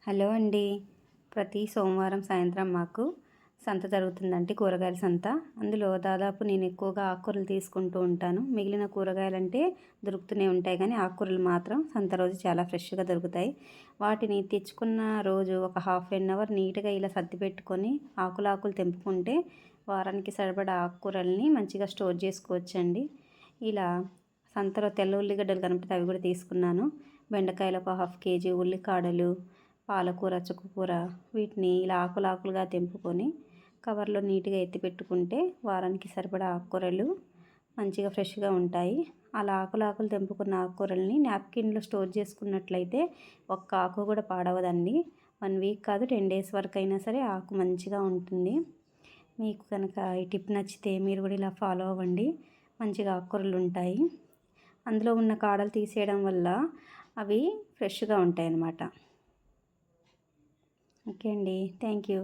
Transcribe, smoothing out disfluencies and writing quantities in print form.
Hello అండి. ప్రతి సోమవారం సాయంత్రం మాకు సంత జరుగుతుందండి, కూరగాయల సంత. అందులో దాదాపు నేను ఎక్కువగా ఆకుకూరలు తీసుకుంటూ ఉంటాను. మిగిలిన కూరగాయలంటే దొరుకుతూనే ఉంటాయి కానీ ఆకుకూరలు మాత్రం సంత రోజు చాలా ఫ్రెష్‌గా దొరుకుతాయి. వాటిని తెచ్చుకున్న రోజు ఒక హాఫ్ ఎన్ అవర్ నీట్‌గా ఇలా సర్ది పెట్టుకొని ఆకులు తెంపుకుంటే వారానికి సరిపడా ఆకుకూరల్ని మంచిగా స్టోర్ చేసుకోవచ్చండి. ఇలా సంతలో తెల్ల ఉల్లిగడ్డలు కనిపితే అవి కూడా తీసుకున్నాను. బెండకాయలు ఒక హాఫ్ కేజీ, ఉల్లికాడలు, పాలకూర, చుక్కకూర వీటిని ఇలా ఆకులుగా తెంపుకొని కవర్లో నీట్గా ఎత్తి పెట్టుకుంటే వారానికి సరిపడా ఆకుకూరలు మంచిగా ఫ్రెష్గా ఉంటాయి. అలా ఆకులు తెంపుకున్న ఆకుకూరల్ని నాప్కిన్లో స్టోర్ చేసుకున్నట్లయితే ఒక్క ఆకు కూడా పాడవదండి. 1 వీక్ కాదు 10 డేస్ వరకు అయినా సరే ఆకు మంచిగా ఉంటుంది. మీకు కనుక ఈ టిప్ నచ్చితే మీరు కూడా ఇలా ఫాలో అవ్వండి. మంచిగా ఆకుకూరలు ఉంటాయి. అందులో ఉన్న కాడలు తీసేయడం వల్ల అవి ఫ్రెష్గా ఉంటాయి అన్నమాట. ఓకే అండి. Thank you.